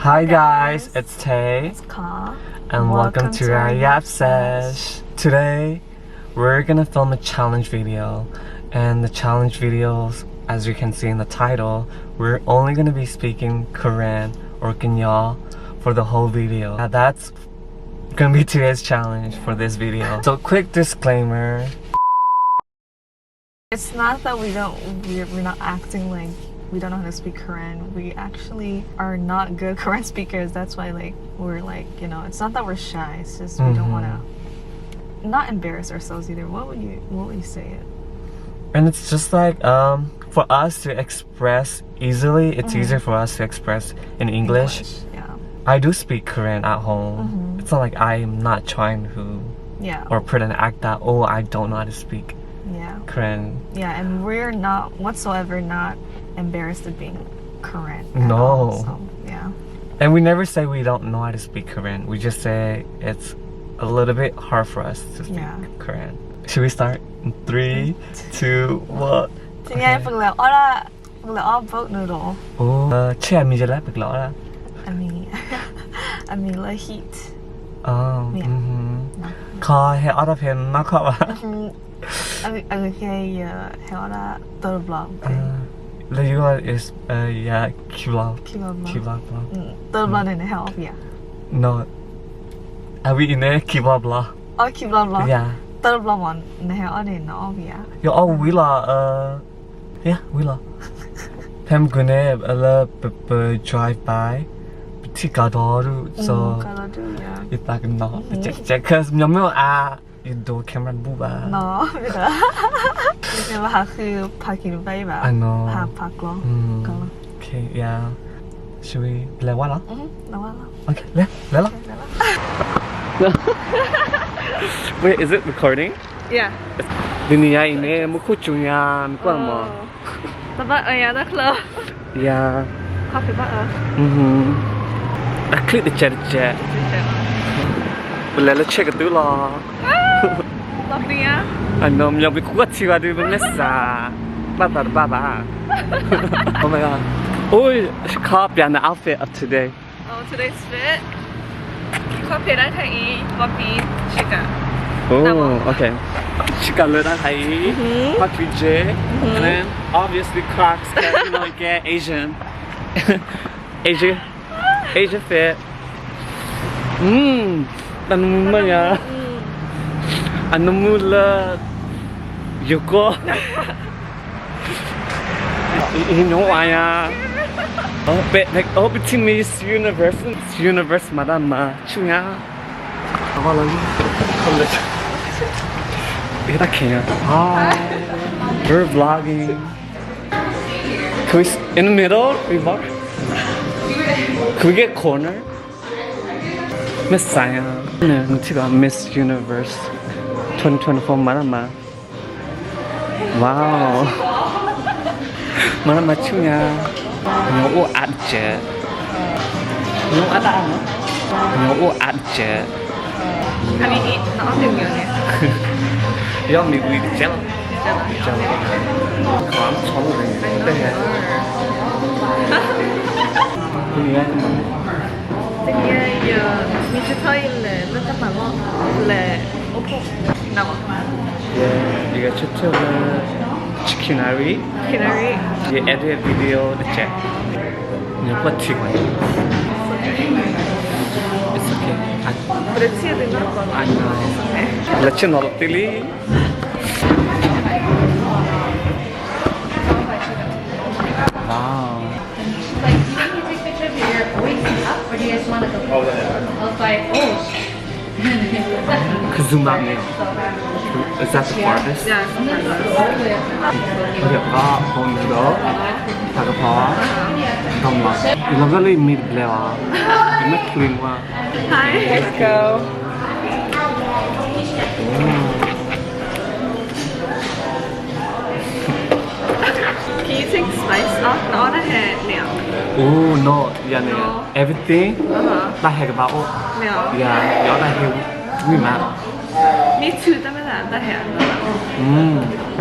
Hi guys, it's Tay It's Ka. and welcome to our Yap Sesh. Today we're gonna film a challenge video, and the challenge videos, as you can see in the title, we're only gonna be speaking Korean or Kenya for the whole video. Now that's gonna be today's challenge for this video. So quick disclaimer. It's not that we're not acting like we don't know how to speak Korean. We actually are not good Korean speakers. That's why we're it's not that we're shy. It's just we don't want to not embarrass ourselves either. What would you say it? And it's just like for us to express easily, it's easier for us to express in English. Yeah. I do speak Korean at home. It's not like I'm not trying to or put an act that I don't know how to speak Korean. Yeah, and we're not whatsoever not embarrassed of being Korean at No. all, so, yeah. And we never say we don't know how to speak Korean. We just say it's a little bit hard for us to speak Korean. Should we start? 3, 2, 1. Thì nghe phần là boat noodle. Chứ em mình lại bực lọ ra. I mean like heat. Có hệ ở đây nó khó à? Anh cái hệ ở tờ blog. The US is Kivlog. Tờ blog này hệ ở gì? No. Are we in there? Kivlog blog. Kivlog. Yeah. Tờ blog này hệ ở đây nó ở gì? Yo, we la we la. Hem gune drive by. Thì cả đó so. Kita kena check cause nhóm mình you do camera boob No, betul. Ini lah aku parking bay ba. I know. Park lo. Okay, yeah. Should we play one? Lawa. Okay, let. Wait, is it recording? Yeah. Dunia ini muku cunya, muku apa? Tapi ya dah keluar. Yeah. Coffee ba? I click the chat. Let's check it out. Love niya. Ano, may kuat siya di ba nasa? Baba. Oh my god. Oh, copy an outfit of today. Oh, today's fit. Coffee dan kai wabi chicken. Oh, okay. Chicken dan kai. Coffee J. And then obviously Crocs, cause you know you get Asian fit. Ano mo ya? Ano mo la? Yuko. Inuaya. Between Miss Universe, Madam Chuya. We're vlogging. Can we in the middle? Can we get corner? Miss Saya, Miss Universe 2024 Marama. Wow. Marama chunya. No adje. No ada ano? No adje. Have you eaten? No, I'm doing it. Yo, me we jello. Come on, Nó chắc là ngon là ốp nào Yeah, you got to chicken Canary. You edit video the check. You put chicken. It's okay. Berarti ada nggak? I know. Let's not tili. Wow. Like, do you want me to take a picture of your waist up, or do you guys want to go? I was like, Zoom out now. Is that the farthest? Yeah. Okay, hold it up. Take a paw. Come on. You love really meat blue. You make clean one. Hi. Let's go. Can you take spice off? Not a head now. Oh no, yeah, no. Everything. That heck about No. Yeah, you're that here. We man. Me too. That head.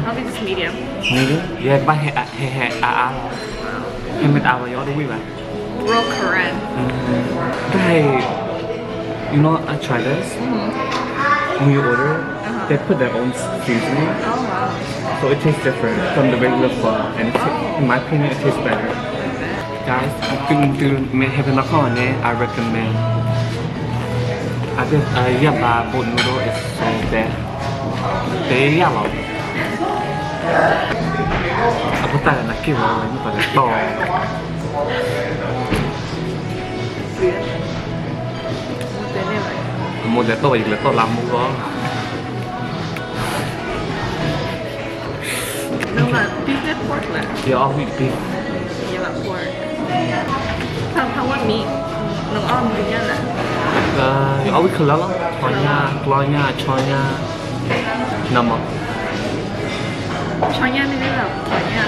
I'll be just medium. Medium? Yeah, but hey, with our you're the way man. Real Korean. You know, I tried this. When you order, they put their own seasoning. Oh wow. So it tastes different from the regular pho, and in my opinion, it tastes better. Guys, I couldn't do heaven I recommend. I did yaba boat noodle is so bad. They yellow. Aku tak nak kira ini pada tol. Một để tôi là tôi làm mua đó. No, but beef and pork left. You all eat beef. You like pork. How what meat? No, all meat là. You always call it chonya, chonya. Nama. Chonya ni là chonya.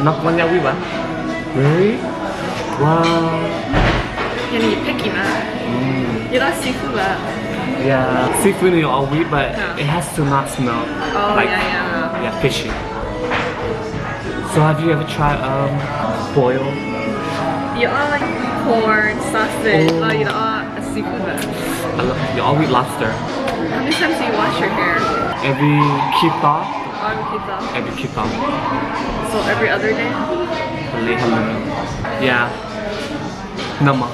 Not chonya we ba? Really? Wow. Yang ni picky mah. You like seafood lah. Yeah, seafood you all eat, but it has to not smell like fishy. So have you ever tried boil? You all like corn, sausage, or you all seafood lah. You all eat lobster. How many times do you wash your hair? Every kita. Every kita. So every other day? Yeah. Nama.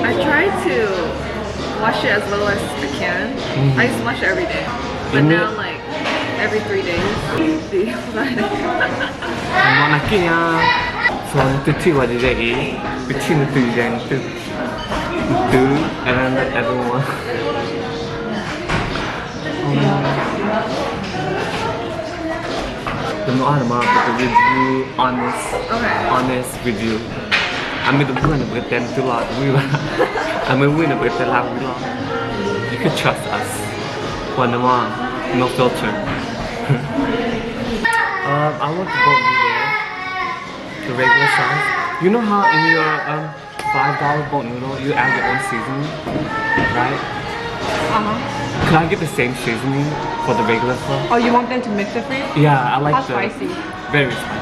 I try to wash it as little as I can. I used to wash it every day. But now like every 3 days. Mana kaya so itu what did I eat? Between the two then two and then everyone. The no other man but the review honest review. I made the win with them to lot. I made win with the lab we lot. You could trust us. One more, no filter. I want to boat noodle, the regular size. You know how in your $5 boat noodle you add your own seasoning, right? Could I get the same seasoning for the regular pho? Oh, you want them to mix it for you? Yeah, I like How the spicy? very spicy.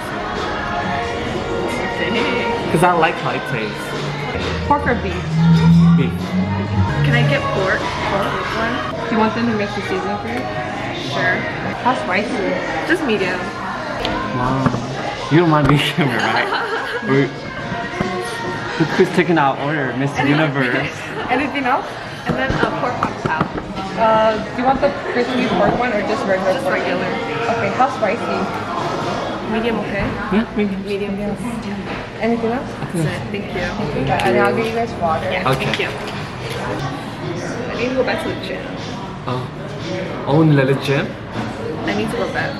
Because I like how it tastes. Pork or beef? Beef. Can I get pork? Pork one? Do you want them to mix the seasoning for you? Sure. How spicy? Just medium. Wow. You don't mind being camera, right? Who's taking our order, Mr. Universe? Anything else? And then pork on top. Do you want the crispy pork one or just regular pork? Just regular. Okay, how spicy? Medium, okay? Yeah, maybe. Medium, yes. Anything else? That's it. Thank you. Okay. And I'll get you guys water. Yeah, Okay. thank you. I need to go back to the gym. Oh, nila gym? I need to go back.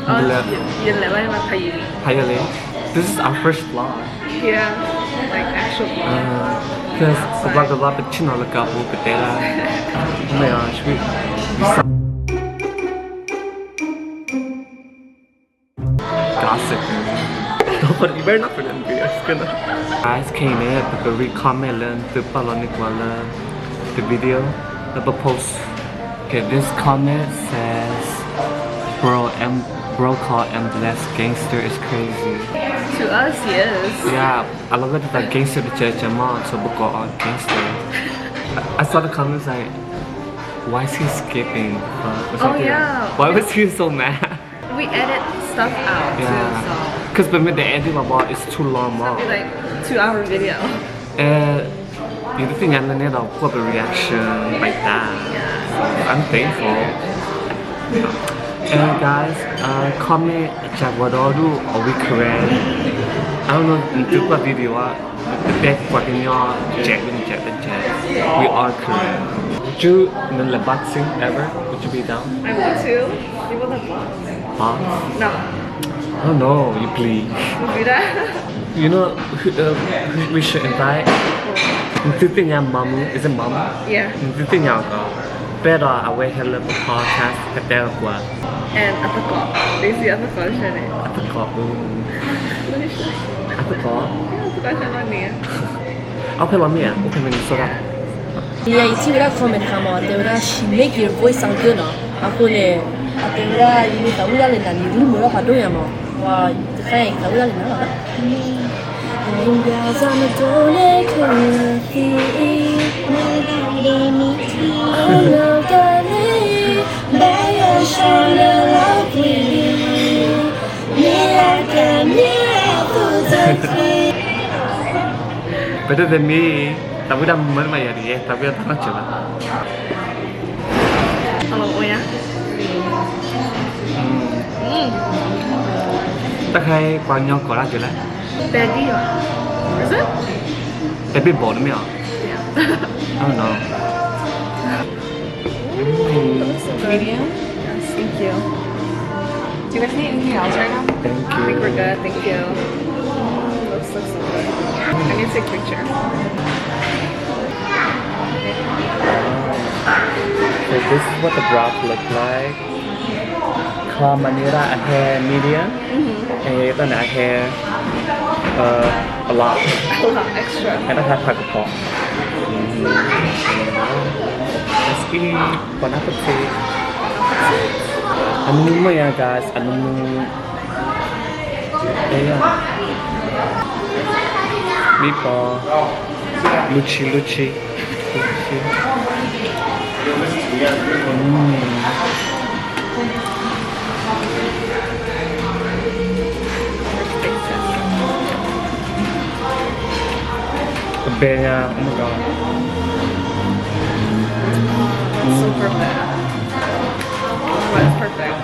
Hayale. This is our first vlog. Yeah, like actual vlog. Because the vlog but you know look up but oh my gosh, we gossip. But you better not for them videos. Guys came in because we comment the video the post. Okay, this comment says bro called M-Bless gangster is crazy. To us, yes. Yeah, I love it that gangster the church amount so book on gangster. I saw the comments like, why is he skipping? Oh yeah. Why was he so mad? We edit stuff out too, so. Because when the ending about it's too long. It'll be like 2-hour video. You think I'm gonna put a reaction like that. Yeah. I'm thankful. And guys, comment Jagwadoru or we Korean. I don't know do what video the back fucking your Jack. We are Korean. Would you in the boxing ever? Would you be down? I want to. You want the box? Box? No. Oh no, you please. We'll do that. You know who we should invite? Thứ tin nhà mamu, is it mamu? Yeah. Thứ tin nhà có. Pero I will have a podcast at their qua. And atako. They see atako siya eh. Atako. Ano siya? Atako. Yeah, atako siya lang niya. Okay, mommy. Okay, when you saw that. Yeah, you see that comment kama she make your voice sound good no. Ako le atera ini tahu dah le nani dulu mula padu ya mo. Wah, kaya tahu dah le nana. Hingga zaman dole kena Better than me. Tapi dah mana maya dia, tapi dah tak macam lah. Hello, Oya. Tak hay bao nhiêu có là chưa là? Baggy, is it? Em biết bỏ nó mèo. Yeah. I don't know. Medium? Yes, thank you. Do you guys need anything else right now? Thank I think we're you. good, thank you. Looks so good. I need to take a picture. So this is what the broth look like. Claw manira a hair medium. And then a hair a lot. A lot extra. And I have like a pot. Let's eat. Bon appetit. Ano mo yan guys? Ano mo? Ayan. Meatball. Luchi. Luchi. The bear, oh my god. So perfect. Oh, it's perfect.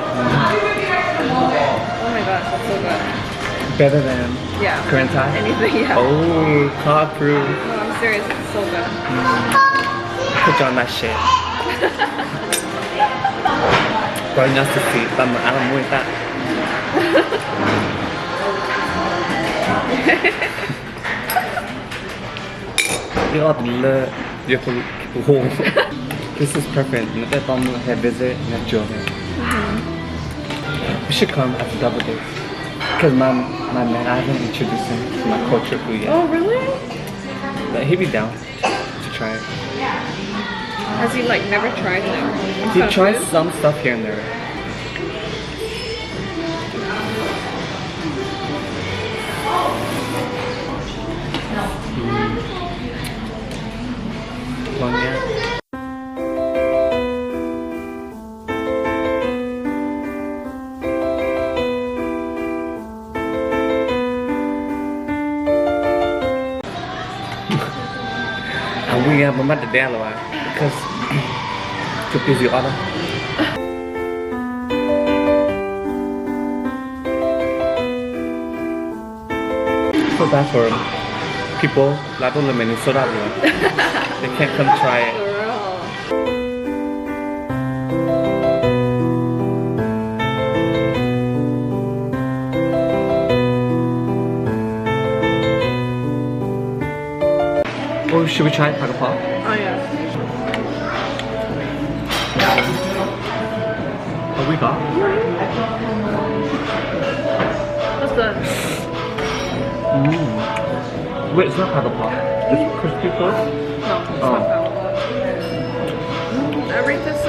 Oh my gosh, that's so good. Better than Yeah. Korean Thai? Anything, yeah. Oh, car proof. No, I'm serious, it's so good. Put on that shit. Going us to see, but I don't want that. You ought to learn. You have to hold. This is perfect. Let them have visit and enjoy it. We should come as a double date. Because my man, I haven't introduced him to my culture food yet. Oh, really? But he'd be down to try it. Has he like never tried them? He tries some stuff here and there. Long yet? We have a month there, because too busy order. So bad for people like on the Minnesota. They can't come try it. Oh, should we try Pakapop? Oh yeah. Oh, we got. That's good. Wait, it's not Pakapop. It's crispy toast? No, it's Oh. not that. I rate this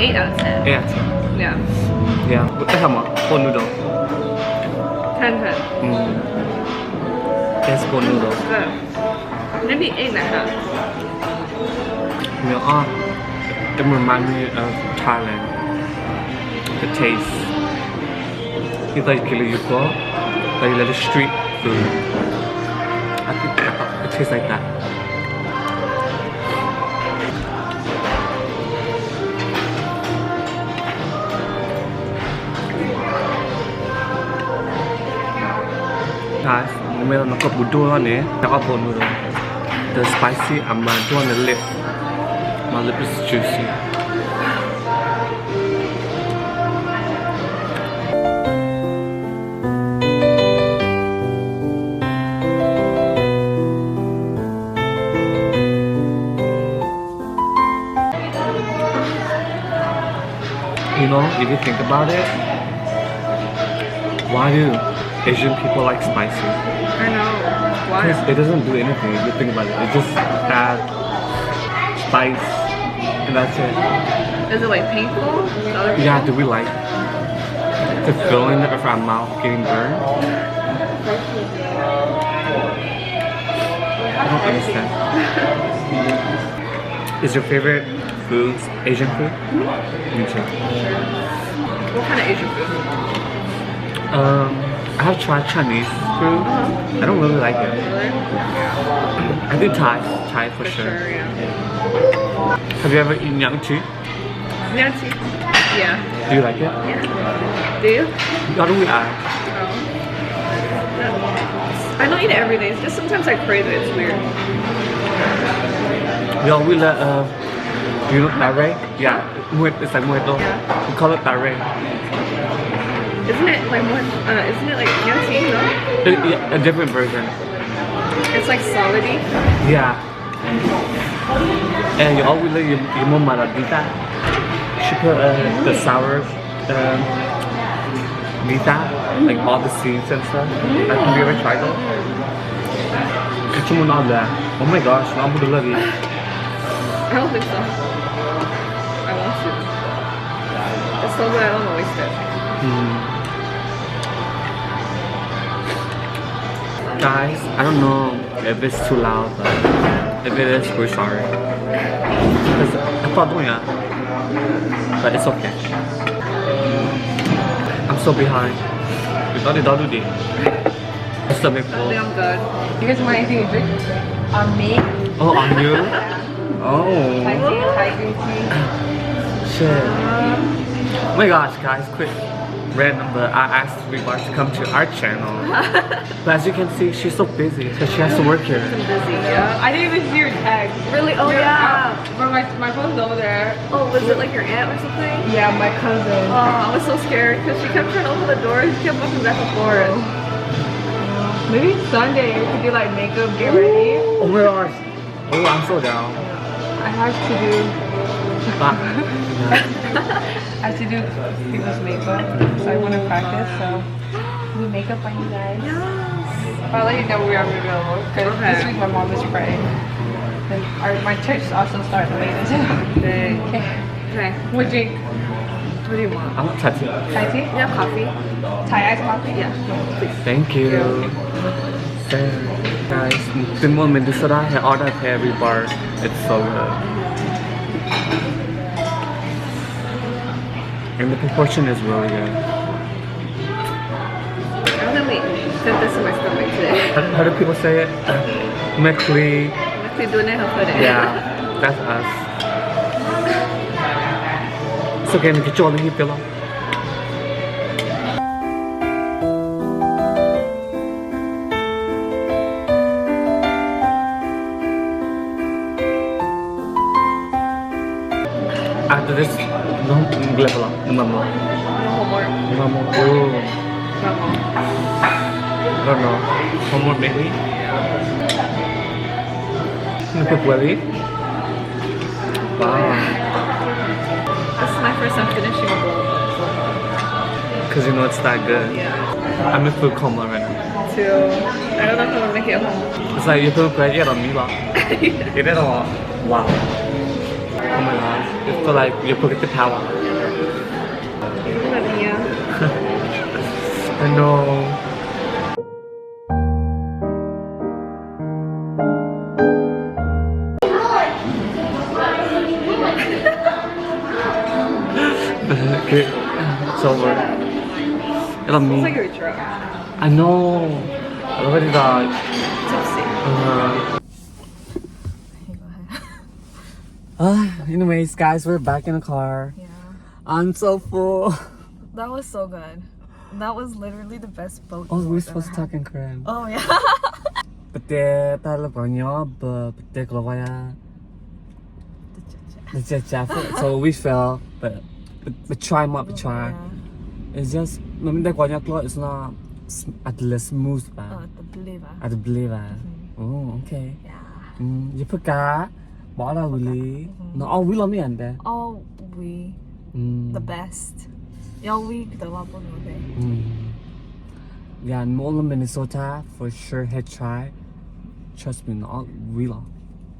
8 out of 10. Yeah. Yeah. Yeah. What the hell? For noodle. 10. It's for noodle. Good. Maybe 8.5. You know, it reminds me of Thailand. The taste. It's like Kilayuko, like little street food. I think it tastes like that. Guys, when I got budo on it, I got noodle. The spicy amado on the lip. My lip is juicy. You know, if you think about it, why do Asian people like spicy? I know. Why? Because it doesn't do anything if you think about it. It just adds spice and that's it. Is it like painful? to other people? Yeah, do we like the feeling of our mouth getting burned? I don't understand. Is your favorite food Asian food? Me too. What kind of Asian food? I have tried Chinese food. I don't really like it. I do Thai for sure. yeah. Have you ever eaten yang chi? Nancy. Yeah. Do you like it? Yeah. Do you? How do we add? I don't eat it every day. It's just sometimes I crave it. It's weird. Yo, we let you know tare? Yeah, it's like muerto. Yeah. We call it tare. Isn't it like what? Isn't it like Nancy? No. Yeah, a different version. It's like solidy. Yeah. And you always let your mom maradita. She put the sour dita, like all the seeds and stuff. Like, have you ever tried it? It's not that. Oh my gosh, I'm gonna love it. I don't think so. I want to. It's so good. I don't waste it. Guys, I don't know if it's too loud, but if it is, we're sorry. Because I thought doing it, but it's okay. I'm so behind. We thought it do this. My stomach full. I'm good. You guys want anything to drink? On me. Oh, on you? Oh, Thai green tea. shit. Oh my gosh, guys, quick. Random, but I asked Rebar to come to our channel. But as you can see, she's so busy because she has to work here. I'm busy. Yeah. I didn't even see your tag. Really? Oh yeah. Bro, my phone's over there. Oh, was it like your aunt or something? Yeah, my cousin. Oh, I was so scared because she kept trying to open the door. She kept walking back and forth. Maybe Sunday we could do like makeup, get ready. Oh my gosh. Oh, I'm so down. I have to do Ah. I have to do people's makeup, so I want to practice. So do makeup on you guys. Yes. I'll let you know we are available because this week my mom is praying. And my church also starts later too. Okay. Okay. What drink? What do you want? I want tattoo. Thai tea? Yeah, coffee. Thai iced coffee? Yeah. Please. Thank you. Guys, Timon Mendoza had ordered every bar. It's so good. And the proportion is really good. I really sent this in my stomach today. How do people say it? McLean. Actually doing it, I'll put it. Yeah, that's us. So can you join me, Philo? After this, no level up. No more. No homework. No more. Oh, No more. I don't know. One more maybe. No really? Wow. This is my first time finishing a bowl. Because you know it's that good. Yeah. I'm in food coma right now. I don't know if I'm gonna make it home. It's like you feel great on me, but it is all wow. Oh my gosh, it feels like you forget the power. I know. Okay, it's over. It'll It's me. like you're drunk. I know. I already died. Tipsy. Anyways, guys, we're back in the car. Yeah. I'm so full. That was so good. That was literally the best boat. Oh, we're I've supposed to ever talk in Korean. had. Oh yeah. 그때 따라가냐, 그때 그거야. So we fell, but try not to try. Yeah. It's just, the 거냐 it's not at the smooth Oh, bar. the believer. At the believer. Oh, okay. Yeah. 예쁘까? bỏ ra really. No, we love me and there. All we, the best. All we, the one Yeah, Noodle, Minnesota, for sure head try. Trust me, not we love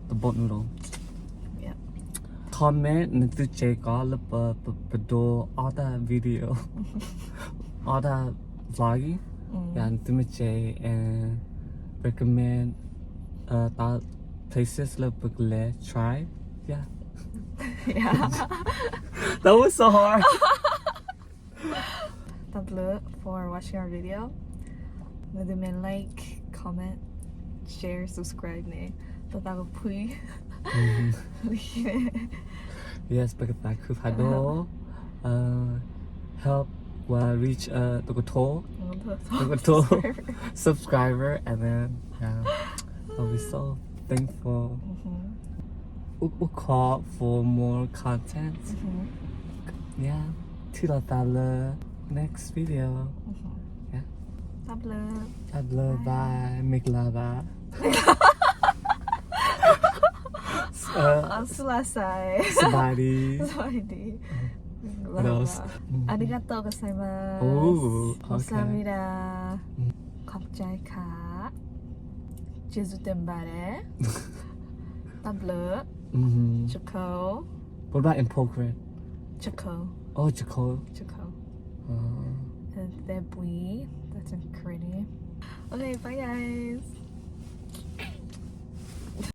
the boat noodle. Yeah. Comment and to check all the do all the video, all the vlogging. Yeah, and to me check and recommend that places like try. Yeah. Yeah. That was so hard. Thank you for watching our video. Nadimen like, comment, share, subscribe nè. Tatago pui. Yes ปกติคือพาโดhelp ว่า reach ตัวกระโถ subscriber and then yeah I'll be so thankful we'll call for more content yeah ที่เราตามเลย next video yeah Tap love. I love bye make love สลาไซ สบายดี สวัสดี What else? อาริกาโตกัสไซมาส โอ้โอเค ซามิดาขอบใจค่ะเจสุเต็มบาเร่ตับเลอ ชุกโค What about in poker ชุกโค oh Jaco ชุกโค and they're bui that's in Korean okay bye guys